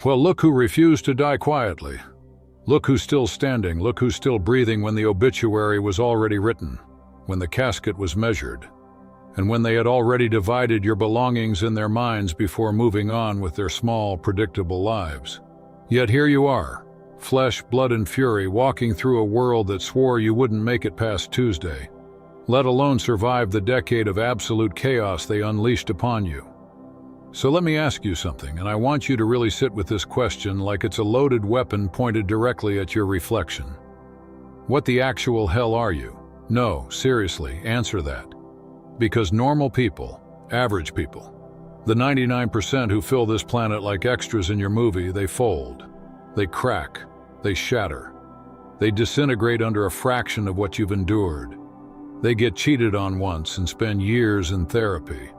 Well, look who refused to die quietly. Look who's still standing, look who's still breathing when the obituary was already written, when the casket was measured, and when they had already divided your belongings in their minds before moving on with their small, predictable lives. Yet here you are, flesh, blood, and fury, walking through a world that swore you wouldn't make it past Tuesday, let alone survive the decade of absolute chaos they unleashed upon you. So let me ask you something, and I want you to really sit with this question like it's a loaded weapon pointed directly at your reflection. What the actual hell are you? No, seriously, answer that. Because normal people, average people, the 99% who fill this planet like extras in your movie, they fold, they crack, they shatter. They disintegrate under a fraction of what you've endured. They get cheated on once and spend years in therapy.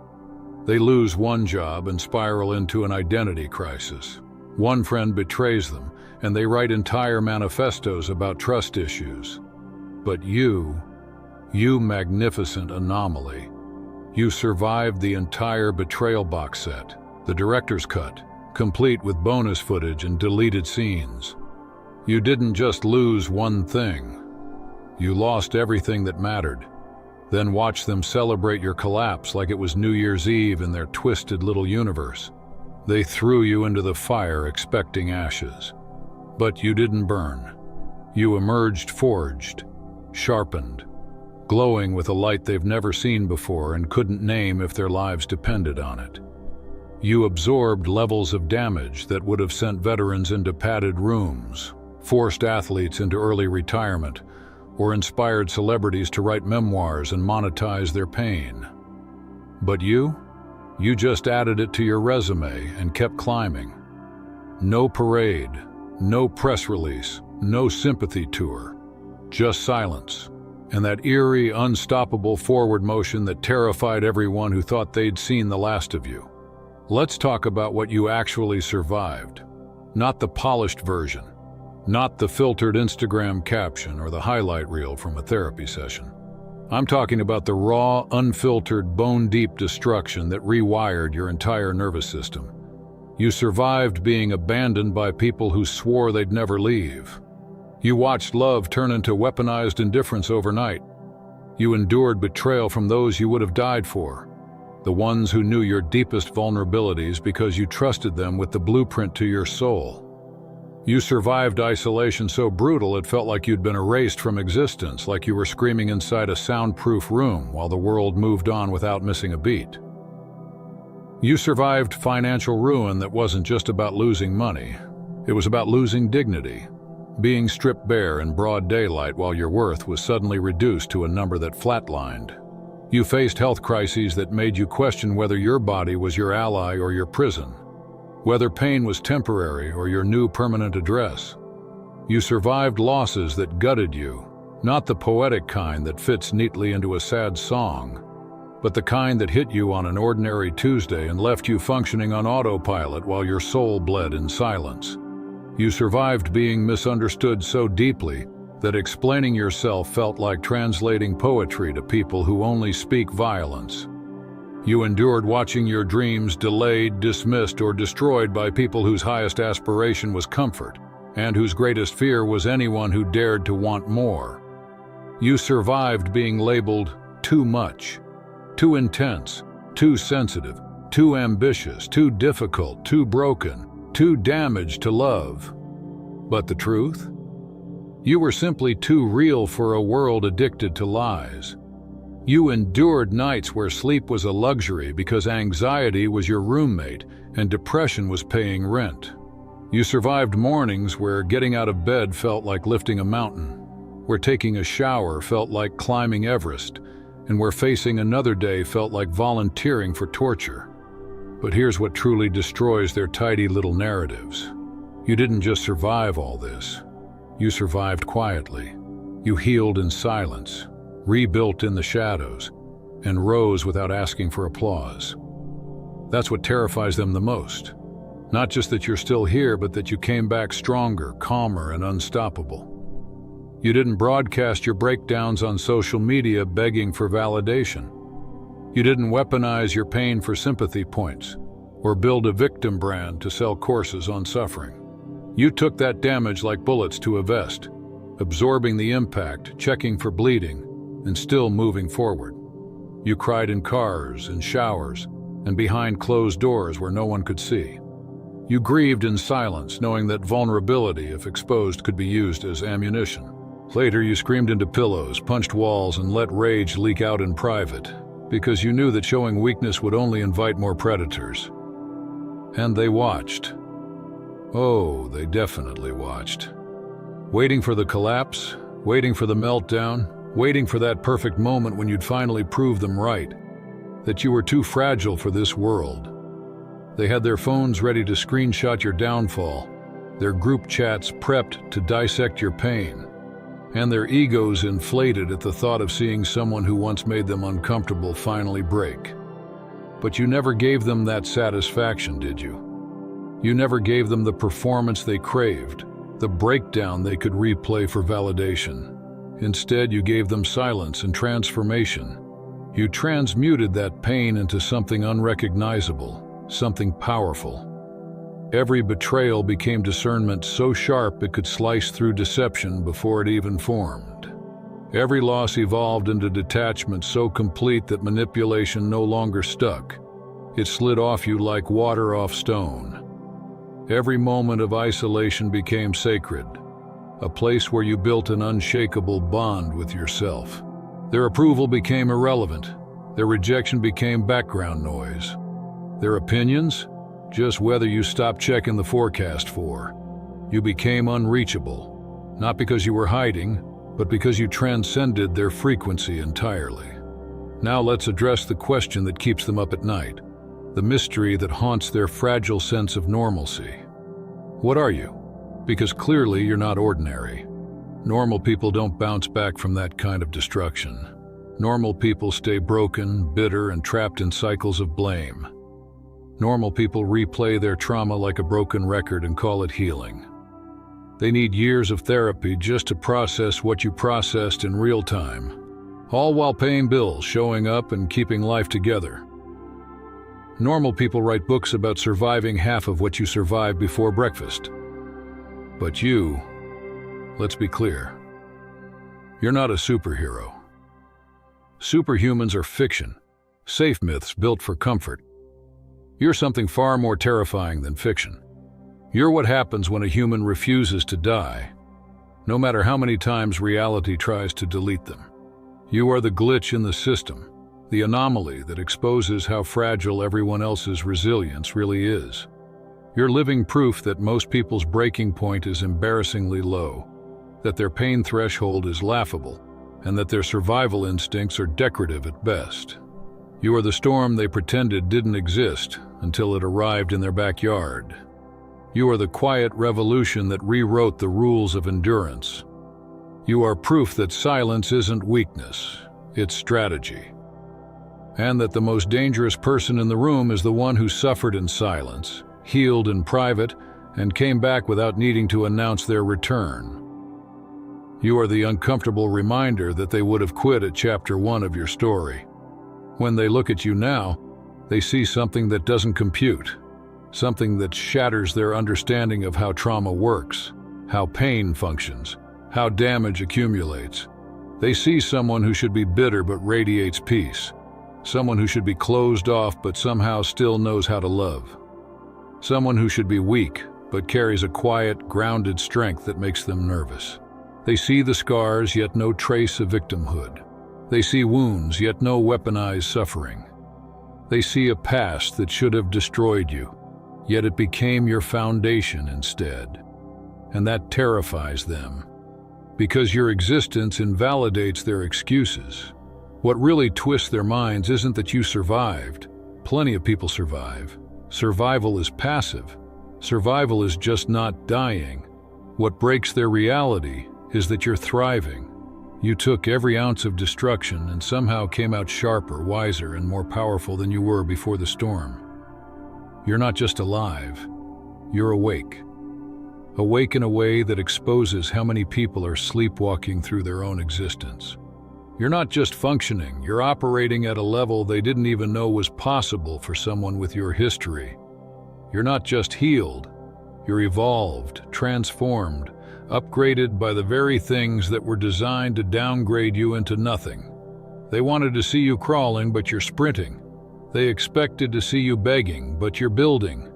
They lose one job and spiral into an identity crisis. One friend betrays them, and they write entire manifestos about trust issues. But you magnificent anomaly, you survived the entire Betrayal box set, the director's cut, complete with bonus footage and deleted scenes. You didn't just lose one thing. You lost everything that mattered. Then watch them celebrate your collapse like it was New Year's Eve in their twisted little universe. They threw you into the fire expecting ashes. But you didn't burn. You emerged forged, sharpened, glowing with a light they've never seen before and couldn't name if their lives depended on it. You absorbed levels of damage that would have sent veterans into padded rooms, forced athletes into early retirement, or inspired celebrities to write memoirs and monetize their pain. But you just added it to your resume and kept climbing. No parade, no press release, no sympathy tour, just silence, and that eerie, unstoppable forward motion that terrified everyone who thought they'd seen the last of you. Let's talk about what you actually survived, not the polished version. Not the filtered Instagram caption or the highlight reel from a therapy session. I'm talking about the raw, unfiltered, bone-deep destruction that rewired your entire nervous system. You survived being abandoned by people who swore they'd never leave. You watched love turn into weaponized indifference overnight. You endured betrayal from those you would have died for, the ones who knew your deepest vulnerabilities because you trusted them with the blueprint to your soul. You survived isolation so brutal it felt like you'd been erased from existence, like you were screaming inside a soundproof room while the world moved on without missing a beat. You survived financial ruin that wasn't just about losing money. It was about losing dignity, being stripped bare in broad daylight while your worth was suddenly reduced to a number that flatlined. You faced health crises that made you question whether your body was your ally or your prison, whether pain was temporary or your new permanent address. You survived losses that gutted you, not the poetic kind that fits neatly into a sad song, but the kind that hit you on an ordinary Tuesday and left you functioning on autopilot while your soul bled in silence. You survived being misunderstood so deeply that explaining yourself felt like translating poetry to people who only speak violence. You endured watching your dreams delayed, dismissed, or destroyed by people whose highest aspiration was comfort, and whose greatest fear was anyone who dared to want more. You survived being labeled too much, too intense, too sensitive, too ambitious, too difficult, too broken, too damaged to love. But the truth? You were simply too real for a world addicted to lies. You endured nights where sleep was a luxury because anxiety was your roommate and depression was paying rent. You survived mornings where getting out of bed felt like lifting a mountain, where taking a shower felt like climbing Everest, and where facing another day felt like volunteering for torture. But here's what truly destroys their tidy little narratives. You didn't just survive all this. You survived quietly. You healed in silence, rebuilt in the shadows, and rose without asking for applause. That's what terrifies them the most. Not just that you're still here, but that you came back stronger, calmer, and unstoppable. You didn't broadcast your breakdowns on social media begging for validation. You didn't weaponize your pain for sympathy points. or build a victim brand to sell courses on suffering. You took that damage like bullets to a vest, absorbing the impact, checking for bleeding, and still moving forward. You cried in cars, in showers, and behind closed doors where no one could see. You grieved in silence, knowing that vulnerability, if exposed, could be used as ammunition. Later, you screamed into pillows, punched walls, and let rage leak out in private, because you knew that showing weakness would only invite more predators. And they watched. Oh, they definitely watched. Waiting for the collapse, waiting for the meltdown, waiting for that perfect moment when you'd finally prove them right, that you were too fragile for this world. They had their phones ready to screenshot your downfall, their group chats prepped to dissect your pain, and their egos inflated at the thought of seeing someone who once made them uncomfortable finally break. But you never gave them that satisfaction, did you? You never gave them the performance they craved, the breakdown they could replay for validation. Instead, you gave them silence and transformation. You transmuted that pain into something unrecognizable, something powerful. Every betrayal became discernment so sharp it could slice through deception before it even formed. Every loss evolved into detachment so complete that manipulation no longer stuck. It slid off you like water off stone. Every moment of isolation became sacred, a place where you built an unshakable bond with yourself. Their approval became irrelevant. Their rejection became background noise. Their opinions, just whether you stopped checking the forecast for. You became unreachable, not because you were hiding, but because you transcended their frequency entirely. Now let's address the question that keeps them up at night, the mystery that haunts their fragile sense of normalcy. What are you? Because clearly you're not ordinary. Normal people don't bounce back from that kind of destruction. Normal people stay broken, bitter, and trapped in cycles of blame. Normal people replay their trauma like a broken record and call it healing. They need years of therapy just to process what you processed in real time, all while paying bills, showing up, and keeping life together. Normal people write books about surviving half of what you survived before breakfast. But you, let's be clear, you're not a superhero. Superhumans are fiction, safe myths built for comfort. You're something far more terrifying than fiction. You're what happens when a human refuses to die, no matter how many times reality tries to delete them. You are the glitch in the system, the anomaly that exposes how fragile everyone else's resilience really is. You're living proof that most people's breaking point is embarrassingly low, that their pain threshold is laughable, and that their survival instincts are decorative at best. You are the storm they pretended didn't exist until it arrived in their backyard. You are the quiet revolution that rewrote the rules of endurance. You are proof that silence isn't weakness, it's strategy. And that the most dangerous person in the room is the one who suffered in silence, healed in private, and came back without needing to announce their return. You are the uncomfortable reminder that they would have quit at chapter 1 of your story. When they look at you now, they see something that doesn't compute, something that shatters their understanding of how trauma works, how pain functions, how damage accumulates. They see someone who should be bitter but radiates peace, someone who should be closed off but somehow still knows how to love, someone who should be weak but carries a quiet, grounded strength that makes them nervous. They see the scars, yet no trace of victimhood. They see wounds, yet no weaponized suffering. They see a past that should have destroyed you, yet it became your foundation instead. And that terrifies them, because your existence invalidates their excuses. What really twists their minds isn't that you survived. Plenty of people survive. Survival is passive. Survival is just not dying. What breaks their reality is that you're thriving. You took every ounce of destruction and somehow came out sharper, wiser, and more powerful than you were before the storm. You're not just alive, you're awake. Awake in a way that exposes how many people are sleepwalking through their own existence. You're not just functioning, you're operating at a level they didn't even know was possible for someone with your history. You're not just healed, you're evolved, transformed, upgraded by the very things that were designed to downgrade you into nothing. They wanted to see you crawling, but you're sprinting. They expected to see you begging, but you're building.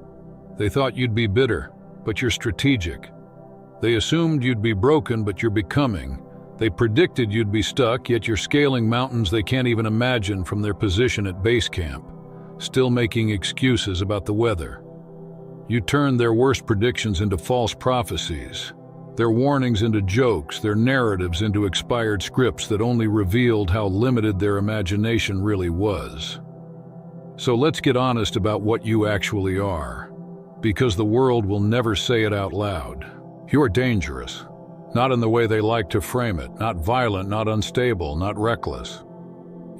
They thought you'd be bitter, but you're strategic. They assumed you'd be broken, but you're becoming. They predicted you'd be stuck, yet you're scaling mountains they can't even imagine from their position at base camp, still making excuses about the weather. You turned their worst predictions into false prophecies, their warnings into jokes, their narratives into expired scripts that only revealed how limited their imagination really was. So let's get honest about what you actually are, because the world will never say it out loud. You are dangerous, not in the way they like to frame it, not violent, not unstable, not reckless.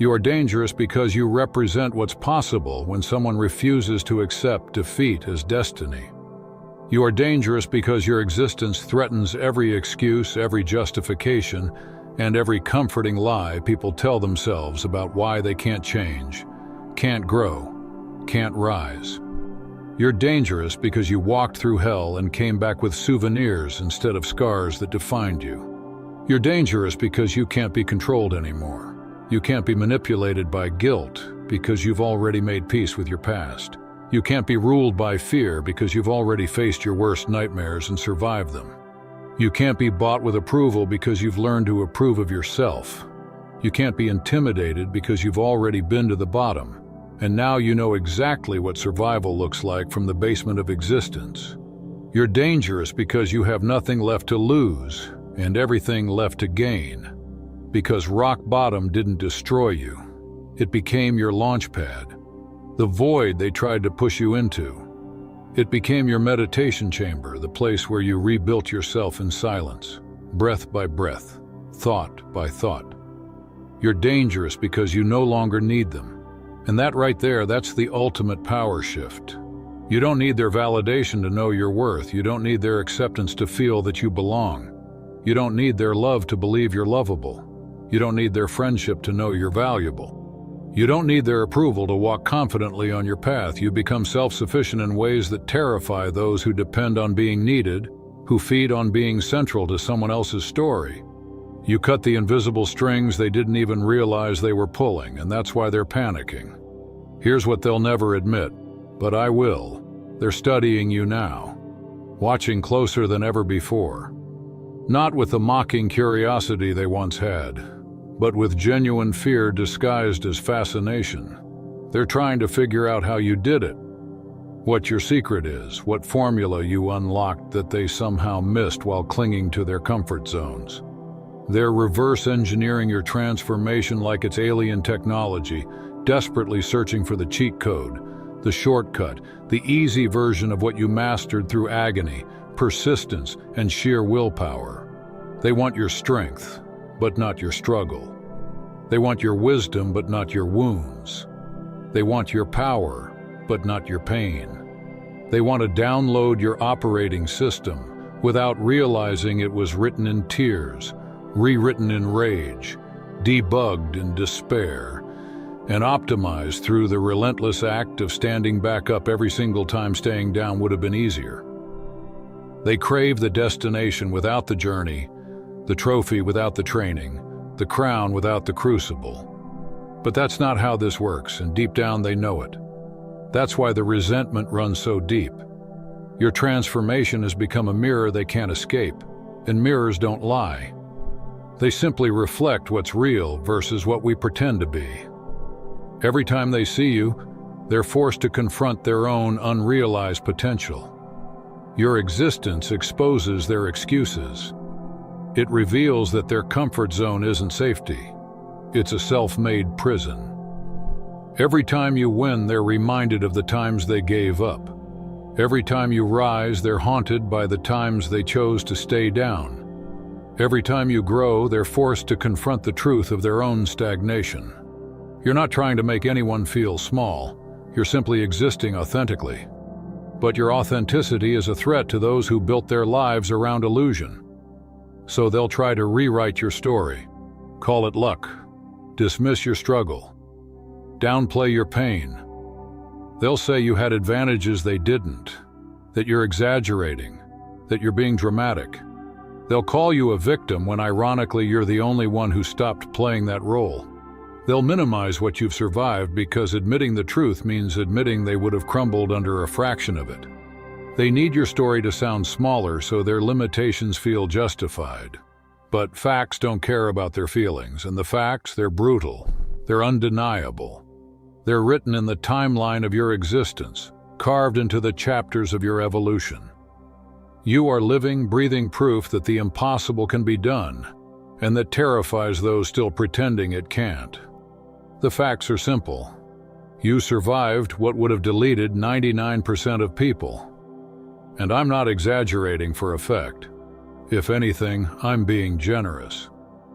You are dangerous because you represent what's possible when someone refuses to accept defeat as destiny. You are dangerous because your existence threatens every excuse, every justification, and every comforting lie people tell themselves about why they can't change, can't grow, can't rise. You're dangerous because you walked through hell and came back with souvenirs instead of scars that defined you. You're dangerous because you can't be controlled anymore. You can't be manipulated by guilt because you've already made peace with your past. You can't be ruled by fear because you've already faced your worst nightmares and survived them. You can't be bought with approval because you've learned to approve of yourself. You can't be intimidated because you've already been to the bottom. And now you know exactly what survival looks like from the basement of existence. You're dangerous because you have nothing left to lose and everything left to gain. Because rock bottom didn't destroy you. It became your launch pad. The void they tried to push you into. It became your meditation chamber, the place where you rebuilt yourself in silence, breath by breath, thought by thought. You're dangerous because you no longer need them. And that right there, that's the ultimate power shift. You don't need their validation to know your worth. You don't need their acceptance to feel that you belong. You don't need their love to believe you're lovable. You don't need their friendship to know you're valuable. You don't need their approval to walk confidently on your path. You become self-sufficient in ways that terrify those who depend on being needed, who feed on being central to someone else's story. You cut the invisible strings they didn't even realize they were pulling, and that's why they're panicking. Here's what they'll never admit, but I will. They're studying you now, watching closer than ever before. Not with the mocking curiosity they once had, but with genuine fear disguised as fascination. They're trying to figure out how you did it, what your secret is, what formula you unlocked that they somehow missed while clinging to their comfort zones. They're reverse engineering your transformation like it's alien technology, desperately searching for the cheat code, the shortcut, the easy version of what you mastered through agony, persistence, and sheer willpower. They want your strength, but not your struggle. They want your wisdom, but not your wounds. They want your power, but not your pain. They want to download your operating system without realizing it was written in tears, rewritten in rage, debugged in despair, and optimized through the relentless act of standing back up every single time staying down would have been easier. They crave the destination without the journey, the trophy without the training, the crown without the crucible. But that's not how this works, and deep down they know it. That's why the resentment runs so deep. Your transformation has become a mirror they can't escape, and mirrors don't lie. They simply reflect what's real versus what we pretend to be. Every time they see you, they're forced to confront their own unrealized potential. Your existence exposes their excuses. It reveals that their comfort zone isn't safety. It's a self-made prison. Every time you win, they're reminded of the times they gave up. Every time you rise, they're haunted by the times they chose to stay down. Every time you grow, they're forced to confront the truth of their own stagnation. You're not trying to make anyone feel small. You're simply existing authentically. But your authenticity is a threat to those who built their lives around illusion. So they'll try to rewrite your story. Call it luck. Dismiss your struggle. Downplay your pain. They'll say you had advantages they didn't, that you're exaggerating, that you're being dramatic. They'll call you a victim when ironically you're the only one who stopped playing that role. They'll minimize what you've survived because admitting the truth means admitting they would have crumbled under a fraction of it. They need your story to sound smaller so their limitations feel justified. But facts don't care about their feelings, and the facts, they're brutal. They're undeniable. They're written in the timeline of your existence, carved into the chapters of your evolution. You are living, breathing proof that the impossible can be done, and that terrifies those still pretending it can't. The facts are simple. You survived what would have deleted 99% of people. And I'm not exaggerating for effect. If anything, I'm being generous.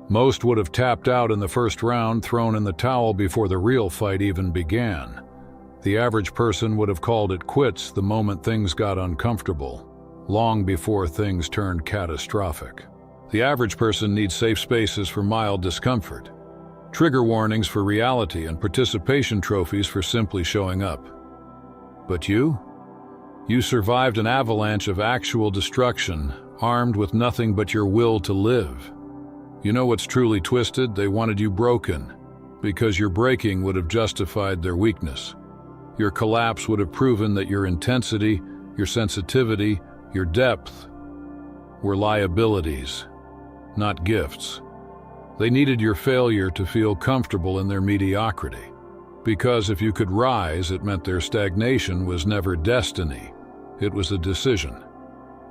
Most would have tapped out in the first round, thrown in the towel before the real fight even began. The average person would have called it quits the moment things got uncomfortable, long before things turned catastrophic. The average person needs safe spaces for mild discomfort, trigger warnings for reality, and participation trophies for simply showing up. But you survived an avalanche of actual destruction, armed with nothing but your will to live. You know what's truly twisted? They wanted you broken, because your breaking would have justified their weakness. Your collapse would have proven that your intensity, your sensitivity, your depth were liabilities, not gifts. They needed your failure to feel comfortable in their mediocrity, because if you could rise, it meant their stagnation was never destiny. It was a decision.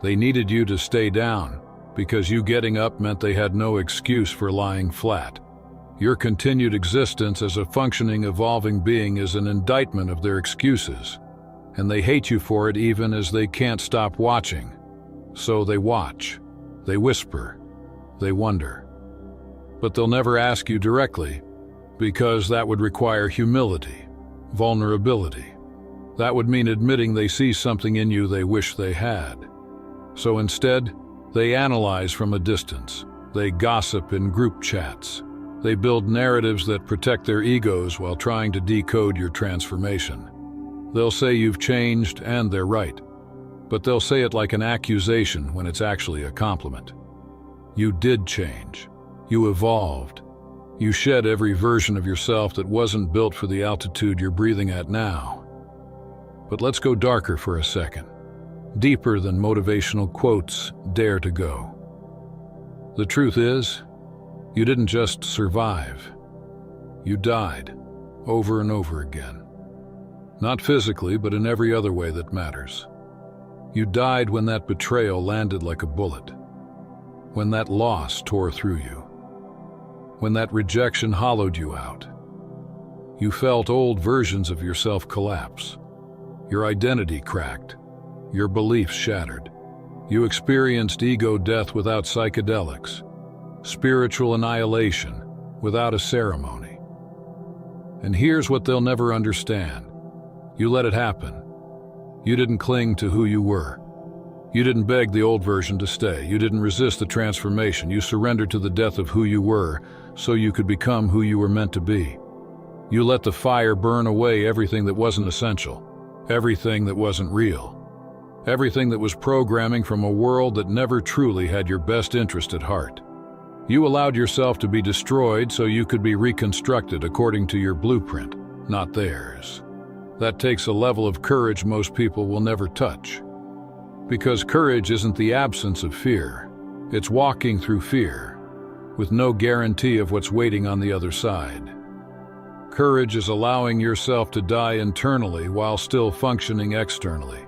They needed you to stay down, because you getting up meant they had no excuse for lying flat. Your continued existence as a functioning, evolving being is an indictment of their excuses, and they hate you for it even as they can't stop watching. So they watch, they whisper, they wonder. But they'll never ask you directly, because that would require humility, vulnerability. That would mean admitting they see something in you they wish they had. So instead, they analyze from a distance. They gossip in group chats. They build narratives that protect their egos while trying to decode your transformation. They'll say you've changed, and they're right. But they'll say it like an accusation when it's actually a compliment. You did change. You evolved. You shed every version of yourself that wasn't built for the altitude you're breathing at now. But let's go darker for a second. Deeper than motivational quotes dare to go. The truth is, you didn't just survive. You died, over and over again. Not physically, but in every other way that matters. You died when that betrayal landed like a bullet. When that loss tore through you. When that rejection hollowed you out. You felt old versions of yourself collapse. Your identity cracked. Your beliefs shattered. You experienced ego death without psychedelics. Spiritual annihilation without a ceremony. And here's what they'll never understand. You let it happen. You didn't cling to who you were. You didn't beg the old version to stay. You didn't resist the transformation. You surrendered to the death of who you were so you could become who you were meant to be. You let the fire burn away everything that wasn't essential, everything that wasn't real, everything that was programming from a world that never truly had your best interest at heart. You allowed yourself to be destroyed so you could be reconstructed according to your blueprint, not theirs. That takes a level of courage most people will never touch. Because courage isn't the absence of fear. It's walking through fear, with no guarantee of what's waiting on the other side. Courage is allowing yourself to die internally while still functioning externally.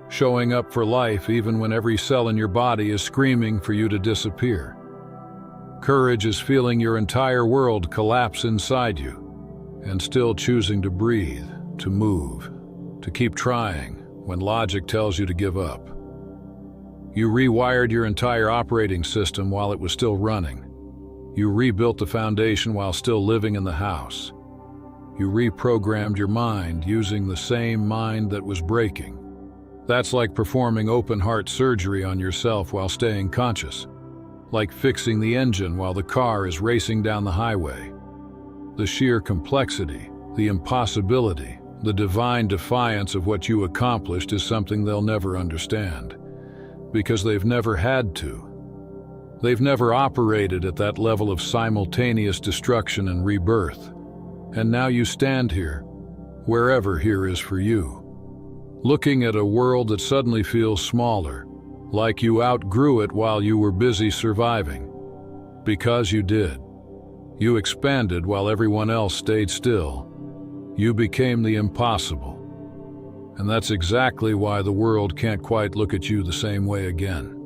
Showing up for life even when every cell in your body is screaming for you to disappear. Courage is feeling your entire world collapse inside you, and still choosing to breathe, to move, to keep trying when logic tells you to give up. You rewired your entire operating system while it was still running. You rebuilt the foundation while still living in the house. You reprogrammed your mind using the same mind that was breaking. That's like performing open-heart surgery on yourself while staying conscious. Like fixing the engine while the car is racing down the highway. The sheer complexity, the impossibility, The divine defiance of what you accomplished is something they'll never understand, because they've never had to. They've never operated at that level of simultaneous destruction and rebirth. And now you stand here, wherever here is for you, looking at a world that suddenly feels smaller, like you outgrew it while you were busy surviving. Because you did. You expanded while everyone else stayed still. You became the impossible. And that's exactly why the world can't quite look at you the same way again.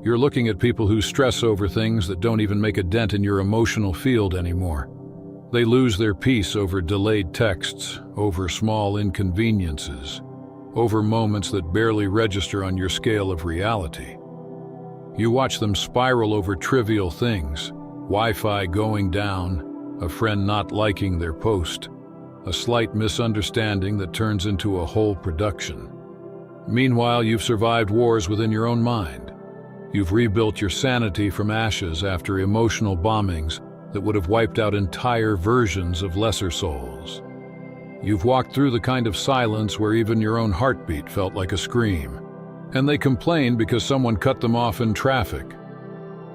You're looking at people who stress over things that don't even make a dent in your emotional field anymore. They lose their peace over delayed texts, over small inconveniences, over moments that barely register on your scale of reality. You watch them spiral over trivial things, Wi-Fi going down, a friend not liking their post, a slight misunderstanding that turns into a whole production. Meanwhile, you've survived wars within your own mind. You've rebuilt your sanity from ashes after emotional bombings that would have wiped out entire versions of lesser souls. You've walked through the kind of silence where even your own heartbeat felt like a scream, and they complain because someone cut them off in traffic.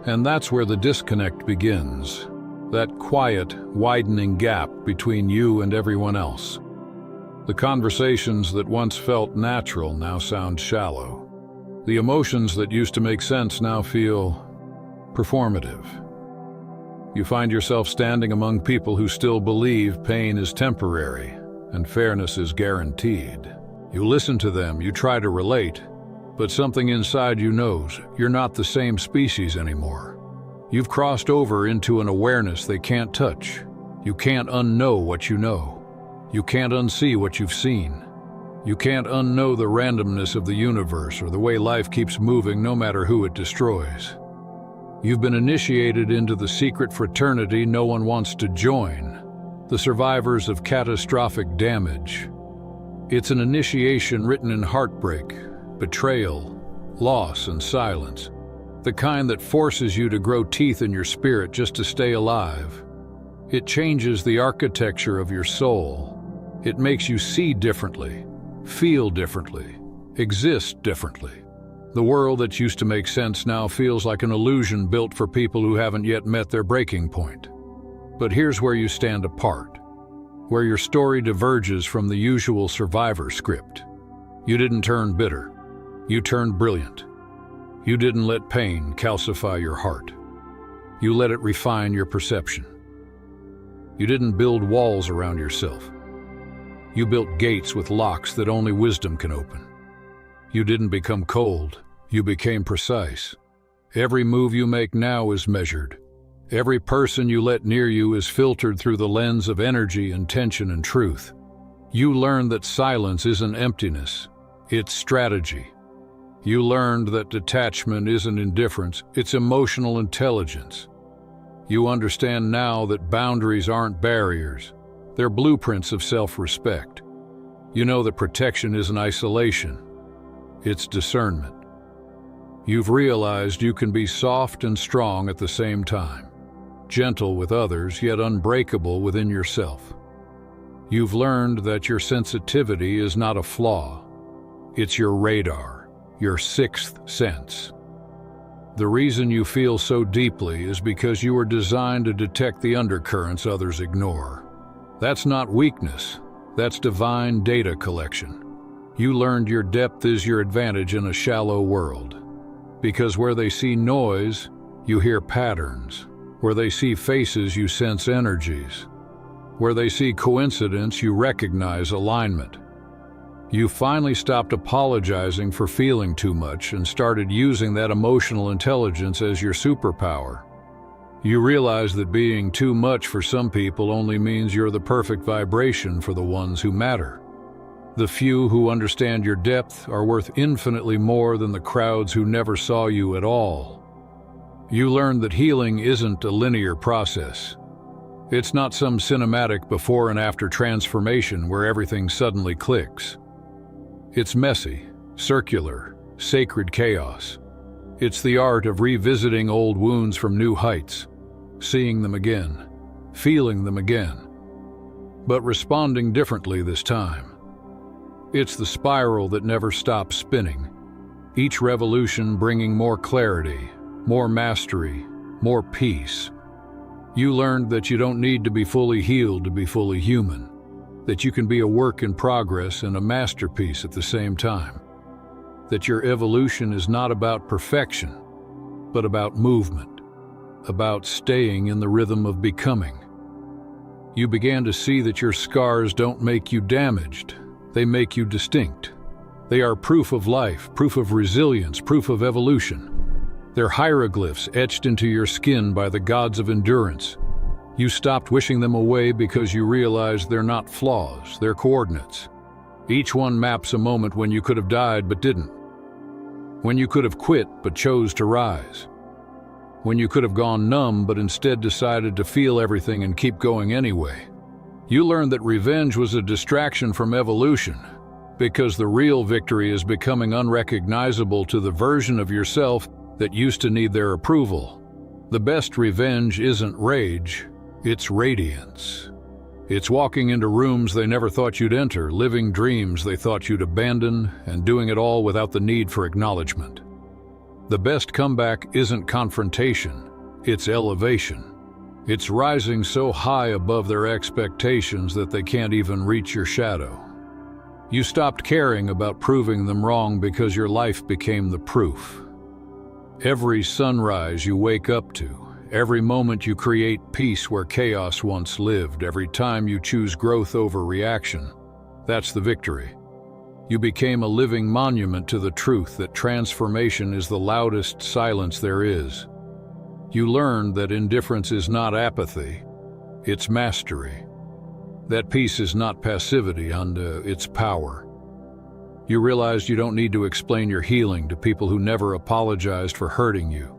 And that's where the disconnect begins, that quiet, widening gap between you and everyone else. The conversations that once felt natural now sound shallow. The emotions that used to make sense now feel performative. You find yourself standing among people who still believe pain is temporary and fairness is guaranteed. You listen to them, you try to relate, but something inside you knows you're not the same species anymore. You've crossed over into an awareness they can't touch. You can't unknow what you know. You can't unsee what you've seen. You can't unknow the randomness of the universe or the way life keeps moving no matter who it destroys. You've been initiated into the secret fraternity no one wants to join, the survivors of catastrophic damage. It's an initiation written in heartbreak, betrayal, loss, and silence, the kind that forces you to grow teeth in your spirit just to stay alive. It changes the architecture of your soul. It makes you see differently, feel differently, exist differently. The world that used to make sense now feels like an illusion built for people who haven't yet met their breaking point. But here's where you stand apart, where your story diverges from the usual survivor script. You didn't turn bitter. You turned brilliant. You didn't let pain calcify your heart. You let it refine your perception. You didn't build walls around yourself. You built gates with locks that only wisdom can open. You didn't become cold. You became precise. Every move you make now is measured. Every person you let near you is filtered through the lens of energy, intention, and truth. You learned that silence isn't emptiness, it's strategy. You learned that detachment isn't indifference, it's emotional intelligence. You understand now that boundaries aren't barriers, they're blueprints of self-respect. You know that protection isn't isolation, it's discernment. You've realized you can be soft and strong at the same time, gentle with others, yet unbreakable within yourself. You've learned that your sensitivity is not a flaw. It's your radar, your sixth sense. The reason you feel so deeply is because you were designed to detect the undercurrents others ignore. That's not weakness, that's divine data collection. You learned your depth is your advantage in a shallow world. Because where they see noise, you hear patterns. Where they see faces, you sense energies. Where they see coincidence, you recognize alignment. You finally stopped apologizing for feeling too much and started using that emotional intelligence as your superpower. You realize that being too much for some people only means you're the perfect vibration for the ones who matter. The few who understand your depth are worth infinitely more than the crowds who never saw you at all. You learned that healing isn't a linear process. It's not some cinematic before and after transformation where everything suddenly clicks. It's messy, circular, sacred chaos. It's the art of revisiting old wounds from new heights, seeing them again, feeling them again. but responding differently this time. It's the spiral that never stops spinning, each revolution bringing more clarity, more mastery, more peace. You learned that you don't need to be fully healed to be fully human, that you can be a work in progress and a masterpiece at the same time, that your evolution is not about perfection, but about movement, about staying in the rhythm of becoming. You began to see that your scars don't make you damaged, they make you distinct. They are proof of life, proof of resilience, proof of evolution. They're hieroglyphs etched into your skin by the gods of endurance. You stopped wishing them away because you realized they're not flaws, they're coordinates. Each one maps a moment when you could have died but didn't. When you could have quit but chose to rise. When you could have gone numb but instead decided to feel everything and keep going anyway. You learned that revenge was a distraction from evolution, because the real victory is becoming unrecognizable to the version of yourself that used to need their approval. The best revenge isn't rage, it's radiance. It's walking into rooms they never thought you'd enter, living dreams they thought you'd abandon, and doing it all without the need for acknowledgement. The best comeback isn't confrontation, it's elevation. It's rising so high above their expectations that they can't even reach your shadow. You stopped caring about proving them wrong because your life became the proof. Every sunrise you wake up to, every moment you create peace where chaos once lived, every time you choose growth over reaction, that's the victory. You became a living monument to the truth that transformation is the loudest silence there is. You learned that indifference is not apathy, it's mastery. That peace is not passivity, and it's power. You realized you don't need to explain your healing to people who never apologized for hurting you.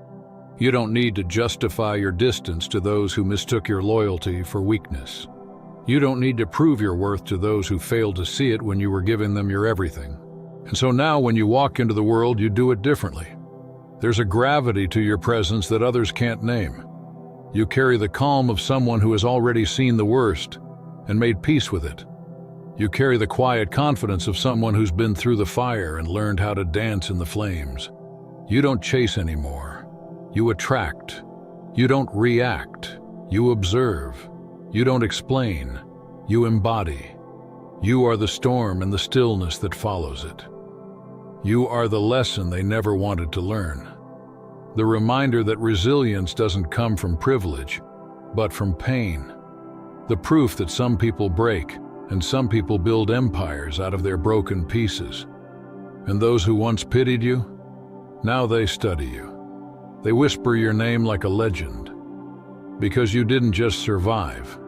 You don't need to justify your distance to those who mistook your loyalty for weakness. You don't need to prove your worth to those who failed to see it when you were giving them your everything. And so now when you walk into the world, you do it differently. There's a gravity to your presence that others can't name. You carry the calm of someone who has already seen the worst and made peace with it. You carry the quiet confidence of someone who's been through the fire and learned how to dance in the flames. You don't chase anymore. You attract. You don't react. You observe. You don't explain. You embody. You are the storm and the stillness that follows it. You are the lesson they never wanted to learn. The reminder that resilience doesn't come from privilege, but from pain. The proof that some people break and some people build empires out of their broken pieces. And those who once pitied you, now they study you. They whisper your name like a legend. Because you didn't just survive.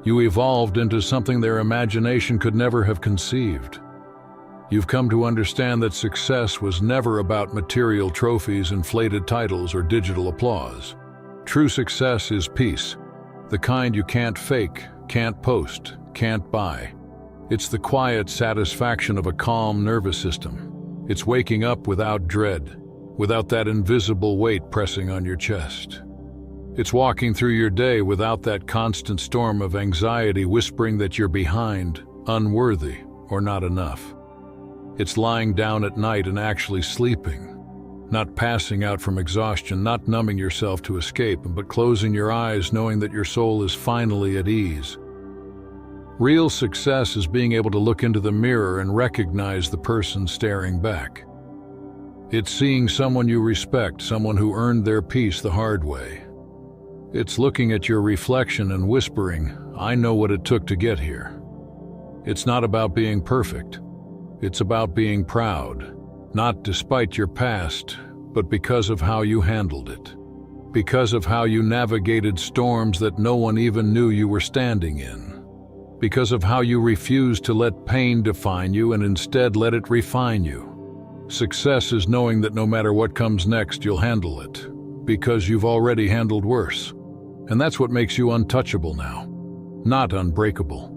You evolved into something their imagination could never have conceived. You've come to understand that success was never about material trophies, inflated titles, or digital applause. True success is peace, the kind you can't fake, can't post, can't buy. It's the quiet satisfaction of a calm nervous system. It's waking up without dread, without that invisible weight pressing on your chest. It's walking through your day without that constant storm of anxiety whispering that you're behind, unworthy, or not enough. It's lying down at night and actually sleeping, not passing out from exhaustion, not numbing yourself to escape, but closing your eyes knowing that your soul is finally at ease. Real success is being able to look into the mirror and recognize the person staring back. It's seeing someone you respect, someone who earned their peace the hard way. It's looking at your reflection and whispering, "I know what it took to get here." It's not about being perfect. It's about being proud, not despite your past, but because of how you handled it. Because of how you navigated storms that no one even knew you were standing in. Because of how you refused to let pain define you and instead let it refine you. Success is knowing that no matter what comes next, you'll handle it, because you've already handled worse. And that's what makes you untouchable now, not unbreakable.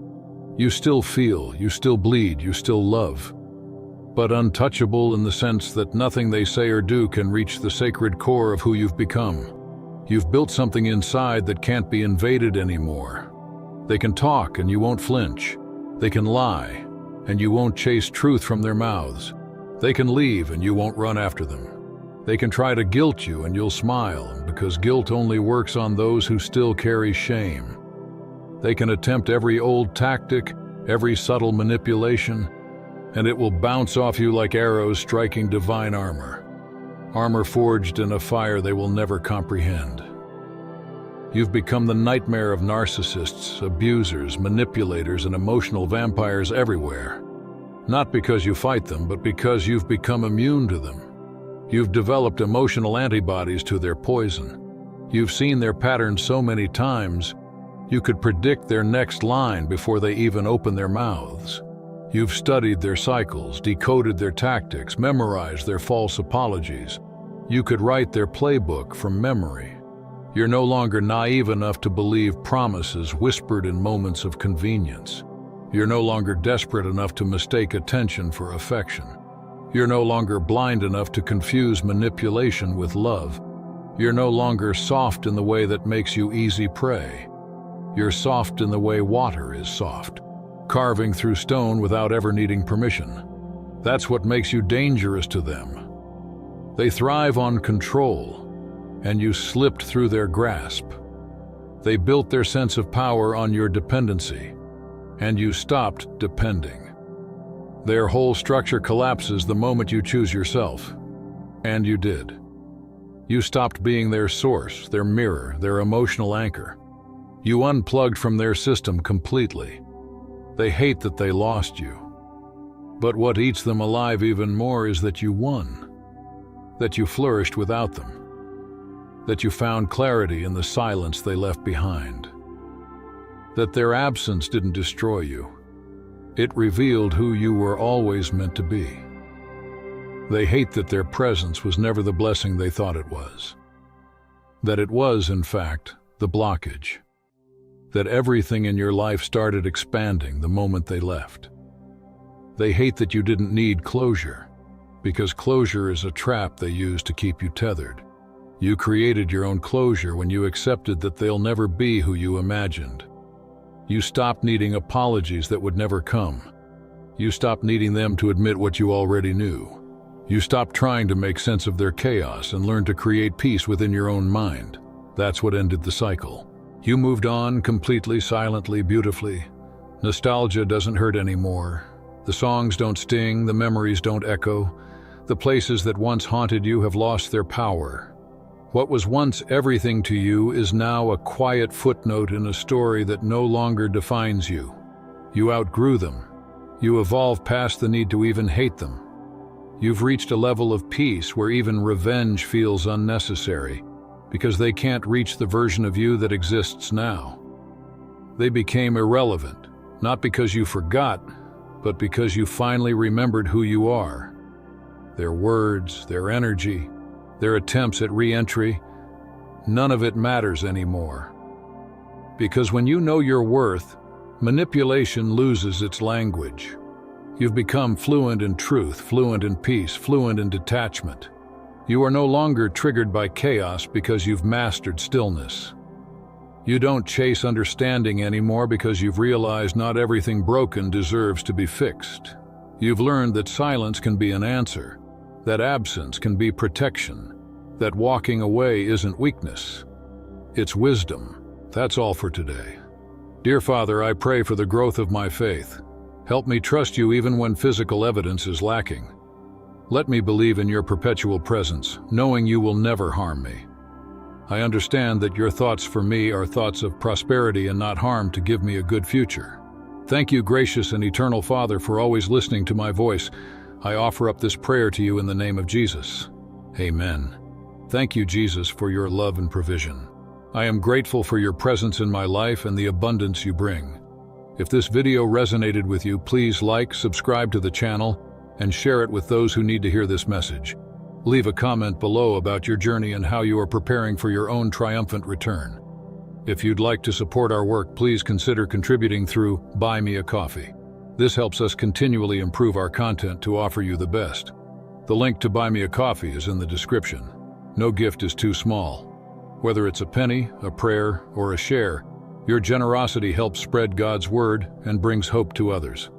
You still feel, you still bleed, you still love. But untouchable in the sense that nothing they say or do can reach the sacred core of who you've become. You've built something inside that can't be invaded anymore. They can talk and you won't flinch. They can lie and you won't chase truth from their mouths. They can leave and you won't run after them. They can try to guilt you and you'll smile, because guilt only works on those who still carry shame. They can attempt every old tactic, every subtle manipulation, and it will bounce off you like arrows striking divine armor. Armor forged in a fire they will never comprehend. You've become the nightmare of narcissists, abusers, manipulators, and emotional vampires everywhere. Not because you fight them, but because you've become immune to them. You've developed emotional antibodies to their poison. You've seen their patterns so many times, you could predict their next line before they even open their mouths. You've studied their cycles, decoded their tactics, memorized their false apologies. You could write their playbook from memory. You're no longer naive enough to believe promises whispered in moments of convenience. You're no longer desperate enough to mistake attention for affection. You're no longer blind enough to confuse manipulation with love. You're no longer soft in the way that makes you easy prey. You're soft in the way water is soft, carving through stone without ever needing permission. That's what makes you dangerous to them. They thrive on control, and you slipped through their grasp. They built their sense of power on your dependency, and you stopped depending. Their whole structure collapses the moment you choose yourself. And you did. You stopped being their source, their mirror, their emotional anchor. You unplugged from their system completely. They hate that they lost you. But what eats them alive even more is that you won. That you flourished without them. That you found clarity in the silence they left behind. That their absence didn't destroy you. It revealed who you were always meant to be. They hate that their presence was never the blessing they thought it was. That it was, in fact, the blockage. That everything in your life started expanding the moment they left. They hate that you didn't need closure, because closure is a trap they use to keep you tethered. You created your own closure when you accepted that they'll never be who you imagined. You stopped needing apologies that would never come. You stopped needing them to admit what you already knew. You stopped trying to make sense of their chaos and learned to create peace within your own mind. That's what ended the cycle. You moved on completely, silently, beautifully. Nostalgia doesn't hurt anymore. The songs don't sting, the memories don't echo. The places that once haunted you have lost their power. What was once everything to you is now a quiet footnote in a story that no longer defines you. You outgrew them. You evolved past the need to even hate them. You've reached a level of peace where even revenge feels unnecessary, because they can't reach the version of you that exists now. They became irrelevant, not because you forgot, but because you finally remembered who you are. Their words, their energy, their attempts at re-entry, none of it matters anymore. Because when you know your worth, manipulation loses its language. You've become fluent in truth, fluent in peace, fluent in detachment. You are no longer triggered by chaos because you've mastered stillness. You don't chase understanding anymore because you've realized not everything broken deserves to be fixed. You've learned that silence can be an answer, that absence can be protection, that walking away isn't weakness. It's wisdom. That's all for today. Dear Father, I pray for the growth of my faith. Help me trust you even when physical evidence is lacking. Let me believe in your perpetual presence, knowing you will never harm me. I understand that your thoughts for me are thoughts of prosperity and not harm, to give me a good future. Thank you, gracious and eternal Father, for always listening to my voice. I offer up this prayer to you in the name of Jesus. Amen. Thank you, Jesus, for your love and provision. I am grateful for your presence in my life and the abundance you bring. If this video resonated with you, please like, subscribe to the channel, and share it with those who need to hear this message. Leave a comment below about your journey and how you are preparing for your own triumphant return. If you'd like to support our work, please consider contributing through Buy Me a Coffee. This helps us continually improve our content to offer you the best. The link to Buy Me a Coffee is in the description. No gift is too small. Whether it's a penny, a prayer, or a share, Your generosity helps spread God's word and brings hope to others.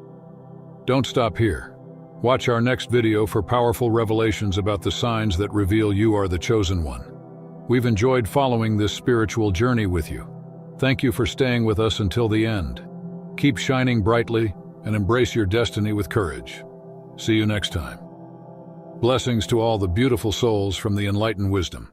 Don't stop here. Watch our next video for powerful revelations about the signs that reveal you are the chosen one. We've enjoyed following this spiritual journey with you. Thank you for staying with us until the end. Keep shining brightly and embrace your destiny with courage. See you next time. Blessings to all the beautiful souls from the Enlightened Wisdom.